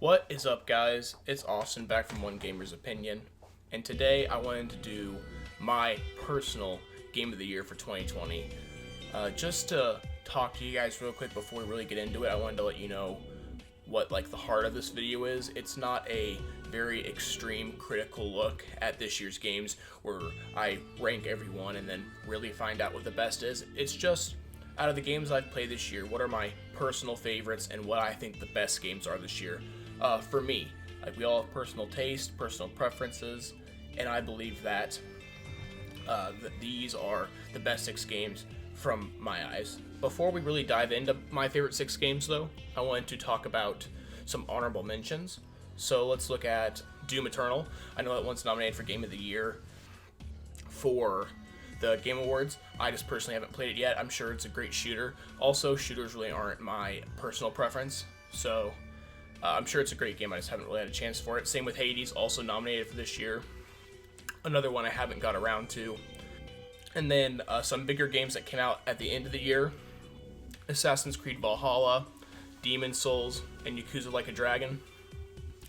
What is up, guys? It's Austin back from One Gamer's Opinion, and today I wanted to do my personal game of the year for 2020. Just to talk to you guys real quick before we really get into it, I wanted to let you know what the heart of this video is. It's not a very extreme critical look at this year's games where I rank everyone and then really find out what the best is. It's just out of the games I've played this year, what are my personal favorites and what I think the best games are this year. For me, we all have personal taste, personal preferences, and I believe that these are the best 6 games from my eyes. Before we really dive into my favorite 6 games, though, I wanted to talk about some honorable mentions. So let's look at Doom Eternal. I know it once nominated for Game of the Year for the Game Awards. I just personally haven't played it yet. I'm sure it's a great shooter. Also, shooters really aren't my personal preference, so I'm sure it's a great game. I just haven't really had a chance for it. Same with Hades, also nominated for this year. Another one I haven't got around to. And then some bigger games that came out at the end of the year: Assassin's Creed Valhalla, Demon's Souls, and Yakuza Like a Dragon.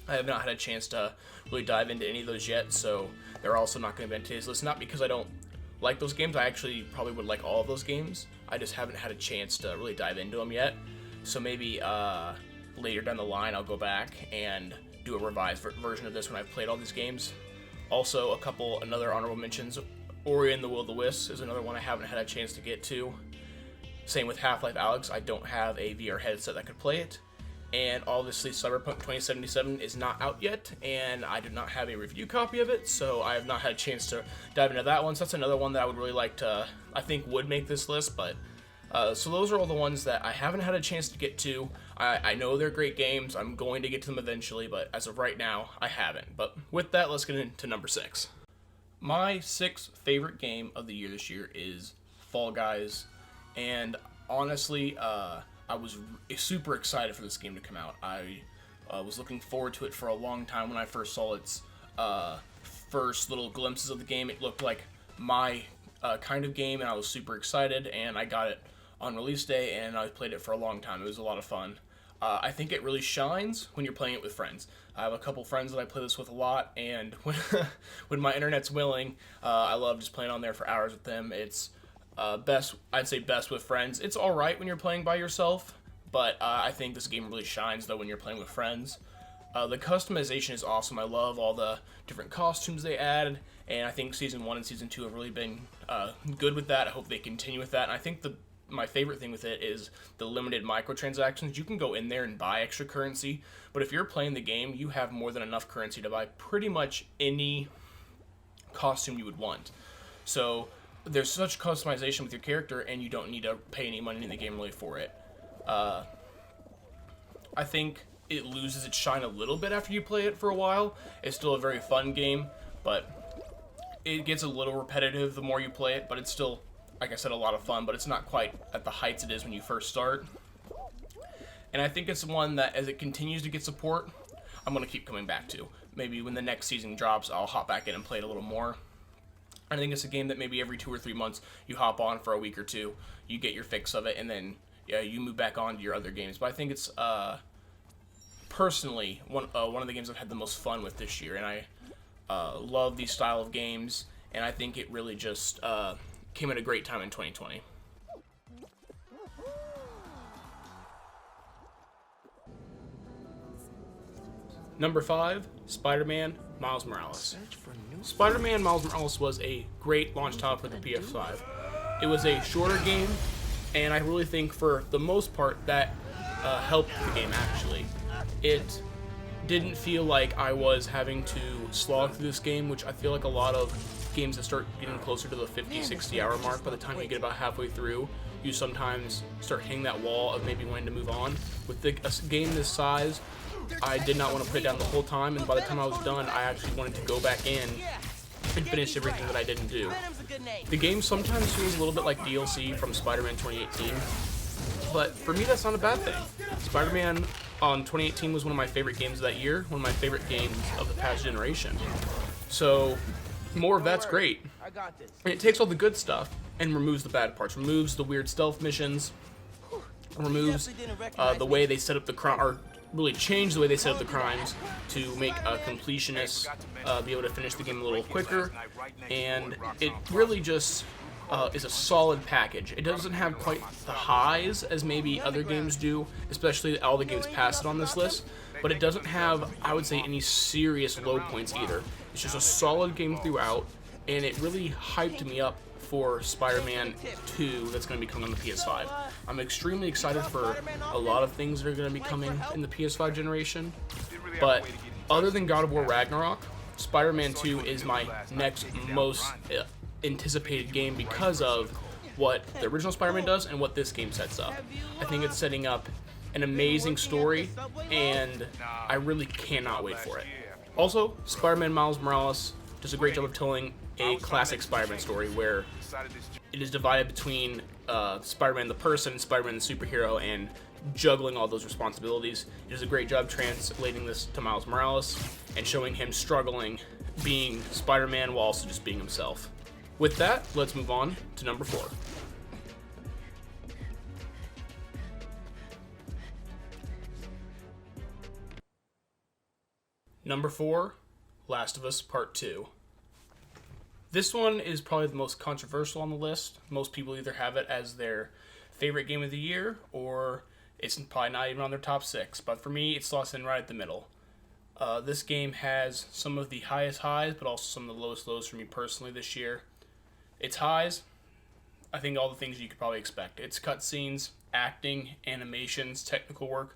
I have not had a chance to really dive into any of those yet, so they're also not going to be on today's list. Not because I don't like those games. I actually probably would like all of those games. I just haven't had a chance to really dive into them yet. So maybe later down the line I'll go back and do a revised version of this when I've played all these games. Also, another honorable mentions: Ori and the Will of the Wisps is another one I haven't had a chance to get to. Same with Half-Life Alyx. I don't have a VR headset that could play it. And obviously Cyberpunk 2077 is not out yet, and I do not have a review copy of it, so I have not had a chance to dive into that one. So that's another one that I would really like to, I think would make this list, but so those are all the ones that I haven't had a chance to get to. I know they're great games. I'm going to get to them eventually, but as of right now, I haven't. But with that, let's get into number 6. My 6th favorite game of the year this year is Fall Guys, and honestly, I was super excited for this game to come out. I was looking forward to it for a long time. When I first saw its first little glimpses of the game, it looked like my kind of game, and I was super excited, and I got it on release day, and I played it for a long time. It was a lot of fun. I think it really shines when you're playing it with friends. I have a couple friends that I play this with a lot, and when my internet's willing, I love just playing on there for hours with them. It's I'd say best with friends. It's alright when you're playing by yourself, but I think this game really shines, though, when you're playing with friends. The customization is awesome. I love all the different costumes they added, and I think Season 1 and Season 2 have really been good with that. I hope they continue with that, and I think my favorite thing with it is the limited microtransactions. You can go in there and buy extra currency, but if you're playing the game, you have more than enough currency to buy pretty much any costume you would want. So there's such customization with your character, and you don't need to pay any money in the game really for it. I think it loses its shine a little bit after you play it for a while. It's still a very fun game, but it gets a little repetitive the more you play it, but it's still, like I said, a lot of fun, but it's not quite at the heights it is when you first start. And I think it's one that, as it continues to get support, I'm going to keep coming back to. Maybe when the next season drops, I'll hop back in and play it a little more. I think it's a game that maybe every 2 or 3 months you hop on for a week or two, you get your fix of it, and then you move back on to your other games. But I think it's personally one of the games I've had the most fun with this year, and I love these style of games, and I think it really just came at a great time in 2020. Number 5, Spider-Man Miles Morales. Spider-Man Miles Morales was a great launch title for the PS5. It was a shorter game, and I really think for the most part that helped the game, actually. It didn't feel like I was having to slog through this game, which I feel like a lot of games that start getting closer to the 50-60 hour mark, by the time you get about halfway through, you sometimes start hitting that wall of maybe wanting to move on. With a game this size, I did not want to put it down the whole time, and by the time I was done, I actually wanted to go back in and finish everything that I didn't do. The game sometimes feels a little bit like DLC from Spider-Man 2018, but for me that's not a bad thing. Spider-Man on 2018 was one of my favorite games of that year, one of my favorite games of the past generation. So more of that's great. And it takes all the good stuff and removes the bad parts, removes the weird stealth missions, removes the way they set up the crime, or really changed the way they set up the crimes to make completionists be able to finish the game a little quicker, and it really just is a solid package. It doesn't have quite the highs as maybe other games do, especially all the games past it on this list, but it doesn't have, I would say, any serious low points either. It's just a solid game throughout, and it really hyped me up for Spider-Man 2 that's going to be coming on the PS5. I'm extremely excited for a lot of things that are going to be coming in the PS5 generation, but other than God of War Ragnarok, Spider-Man 2 is my next most anticipated game because of what the original Spider-Man does and what this game sets up. I think it's setting up an amazing story, and I really cannot wait for it. Also, Spider-Man Miles Morales does a great job of telling a classic Spider-Man story where it is divided between Spider-Man the person, Spider-Man the superhero, and juggling all those responsibilities. It does a great job translating this to Miles Morales and showing him struggling being Spider-Man while also just being himself. With that, let's move on to number 4. Number 4, Last of Us Part 2. This one is probably the most controversial on the list. Most people either have it as their favorite game of the year, or it's probably not even on their top 6. But for me, it's lost in right at the middle. This game has some of the highest highs, but also some of the lowest lows for me personally this year. Its highs, I think all the things you could probably expect. Its cutscenes, acting, animations, technical work.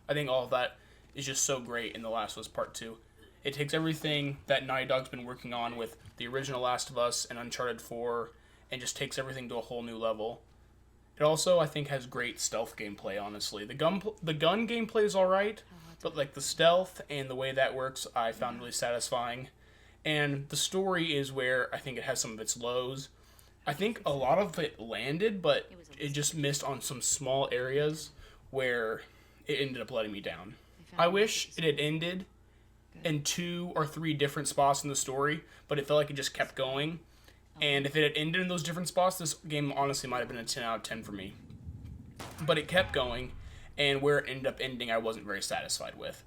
I think all of that is just so great in The Last of Us Part 2. It takes everything that Naughty Dog's been working on with the original Last of Us and Uncharted 4 and just takes everything to a whole new level. It also, I think, has great stealth gameplay, honestly. The gun gameplay is alright, but like the stealth and the way that works, I found really satisfying. And the story is where I think it has some of its lows. I think a lot of it landed, but it just missed on some small areas where it ended up letting me down. I wish it had ended in 2 or 3 different spots in the story, but it felt like it just kept going. And if it had ended in those different spots, this game honestly might have been a 10 out of 10 for me. But it kept going, and where it ended up ending, I wasn't very satisfied with.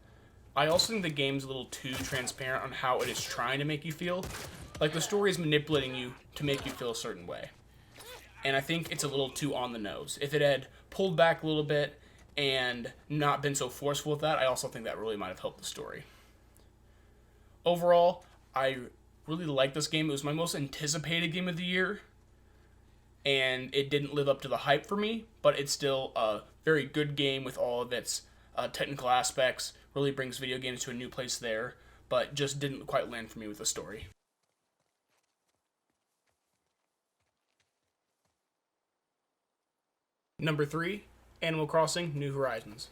I also think the game's a little too transparent on how it is trying to make you feel. Like, the story is manipulating you to make you feel a certain way. And I think it's a little too on the nose. If it had pulled back a little bit and not been so forceful with that, I also think that really might have helped the story. Overall, I really like this game. It was my most anticipated game of the year, and it didn't live up to the hype for me, but it's still a very good game with all of its technical aspects. Really brings video games to a new place there, but just didn't quite land for me with the story. Number 3, Animal Crossing: New Horizons.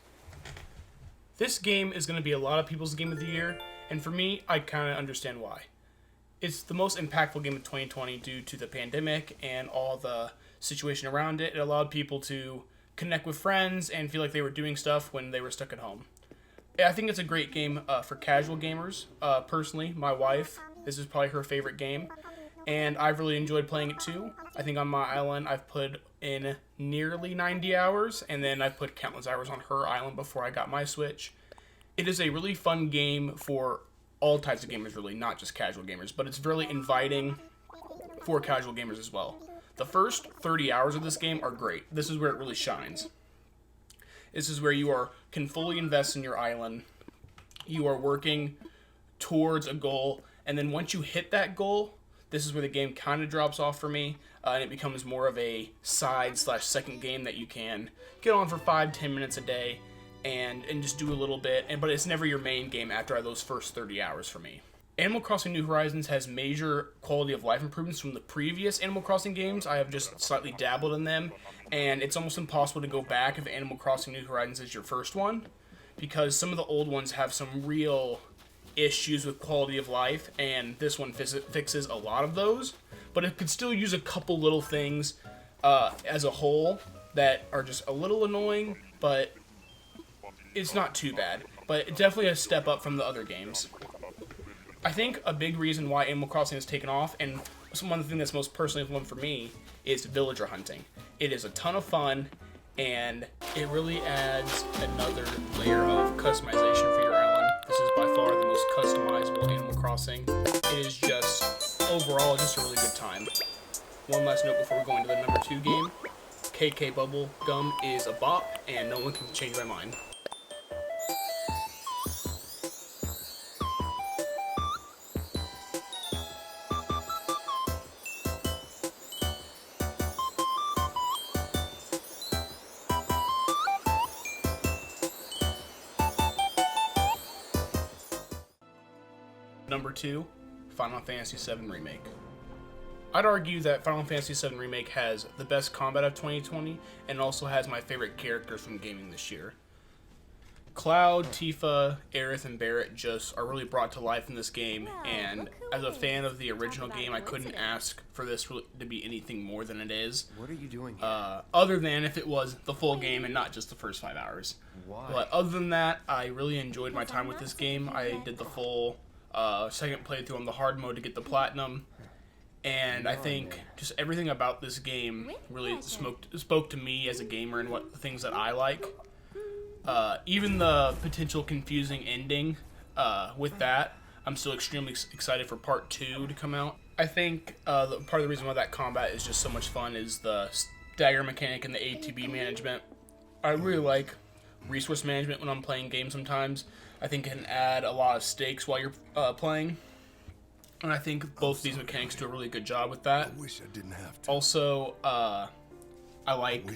This game is going to be a lot of people's game of the year, and for me, I kind of understand why. It's the most impactful game of 2020 due to the pandemic and all the situation around it. It allowed people to connect with friends and feel like they were doing stuff when they were stuck at home. I think it's a great game for casual gamers. Personally, my wife, this is probably her favorite game, and I've really enjoyed playing it too. I think on my island I've put in nearly 90 hours, and then I've put countless hours on her island before I got my Switch. It is a really fun game for all types of gamers, really, not just casual gamers, but it's really inviting for casual gamers as well. The first 30 hours of this game are great. This is where it really shines. This is where you can fully invest in your island. You are working towards a goal, and then once you hit that goal, this is where the game kind of drops off for me, and it becomes more of a side/second game that you can get on for 5-10 minutes a day and just do a little bit, but it's never your main game after those first 30 hours for me. Animal Crossing New Horizons has major quality of life improvements from the previous Animal Crossing games. I have just slightly dabbled in them, and it's almost impossible to go back if Animal Crossing New Horizons is your first one, because some of the old ones have some real issues with quality of life, and this one fixes a lot of those, but it could still use a couple little things as a whole that are just a little annoying, but it's not too bad. But it's definitely a step up from the other games. I think a big reason why Animal Crossing has taken off, and one of the things that's most personally fun for me, is villager hunting. It is a ton of fun, and it really adds another layer of customization for your island. This is by far the most customizable Animal Crossing. It is just, overall, just a really good time. One last note before we go into the number 2 game. KK Bubble Gum is a bop, and no one can change my mind. Number 2, Final Fantasy VII Remake. I'd argue that Final Fantasy VII Remake has the best combat of 2020 and also has my favorite characters from gaming this year. Cloud, Tifa, Aerith, and Barret just are really brought to life in this game, and as a fan of the original game, I couldn't ask for this to be anything more than it is. What are you doing here? Other than if it was the full game and not just the first 5 hours. Why? But other than that, I really enjoyed my time with this game. I did the full second playthrough on the hard mode to get the platinum, and I think just everything about this game really spoke to me as a gamer and what the things that I like. Even the potential confusing ending with that, I'm still extremely excited for part 2 to come out. I think part of the reason why that combat is just so much fun is the stagger mechanic and the ATB management. I really like resource management when I'm playing games sometimes. I think it can add a lot of stakes while you're playing. And I think both of these mechanics do a really good job with that. I wish I didn't have to. Also, I like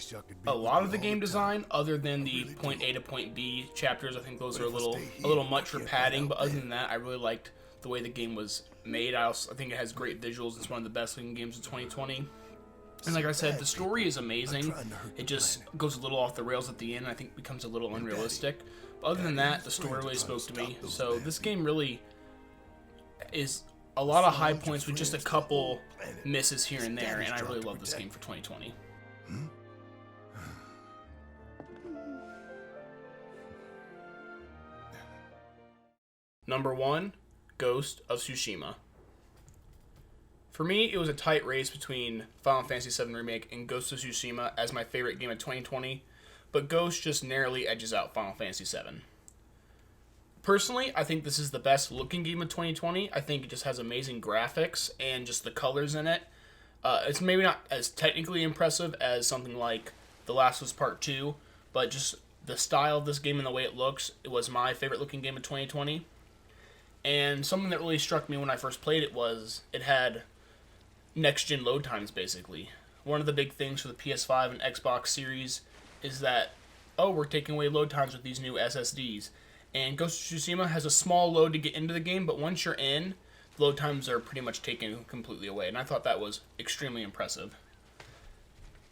a lot of the game design, other than the point A to point B chapters. I think those are a little much for padding, but other than that, I really liked the way the game was made. I think it has great visuals. It's one of the best looking games of 2020. And like I said, the story is amazing. It just goes a little off the rails at the end. I think becomes a little unrealistic. But other than that, the story really spoke to me. So this game really is a lot of high points with just a couple misses here and there. And I really love this game for 2020. Number 1, Ghost of Tsushima. For me, it was a tight race between Final Fantasy VII Remake and Ghost of Tsushima as my favorite game of 2020, but Ghost just narrowly edges out Final Fantasy VII. Personally, I think this is the best looking game of 2020. I think it just has amazing graphics and just the colors in it. It's maybe not as technically impressive as something like The Last of Us Part 2, but just the style of this game and the way it looks, it was my favorite looking game of 2020. And something that really struck me when I first played it was it had next-gen load times, basically. One of the big things for the PS5 and Xbox Series is that, we're taking away load times with these new SSDs. And Ghost of Tsushima has a small load to get into the game, but once you're in, load times are pretty much taken completely away. And I thought that was extremely impressive.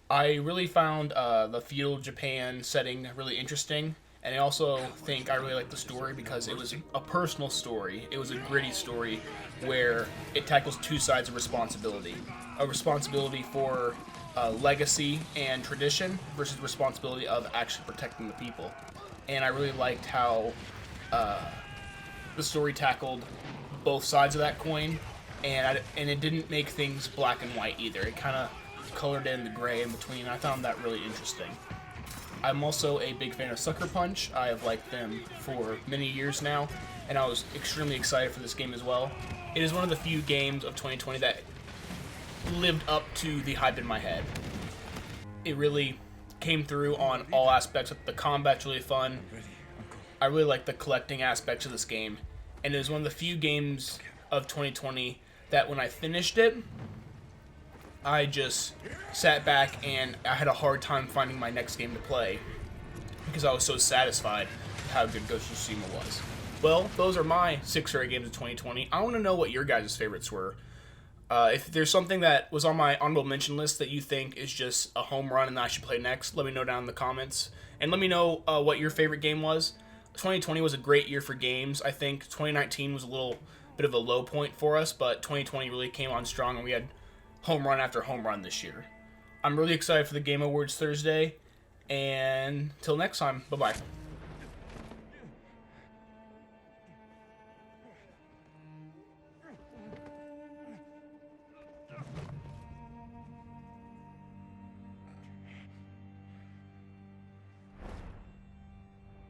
I really found the feudal Japan setting really interesting. And I also think I really liked the story because it was a personal story. It was a gritty story where it tackles two sides of responsibility. A responsibility for legacy and tradition versus responsibility of actually protecting the people. And I really liked how the story tackled both sides of that coin, and it didn't make things black and white either. It kind of colored in the gray in between. I found that really interesting. I'm also a big fan of Sucker Punch. I have liked them for many years now, and I was extremely excited for this game as well. It is one of the few games of 2020 that lived up to the hype in my head. It really came through on all aspects. The combat's really fun. I really like the collecting aspects of this game, and it was one of the few games of 2020 that when I finished it, I just sat back and I had a hard time finding my next game to play because I was so satisfied with how good Ghost of Tsushima was. Well, those are my 6 favorite games of 2020. I want to know what your guys' favorites were. If there's something that was on my honorable mention list that you think is just a home run and that I should play next, let me know down in the comments. And let me know what your favorite game was. 2020 was a great year for games. I think 2019 was a little bit of a low point for us, but 2020 really came on strong and we had home run after home run this year. I'm really excited for the Game Awards Thursday, and till next time, bye-bye.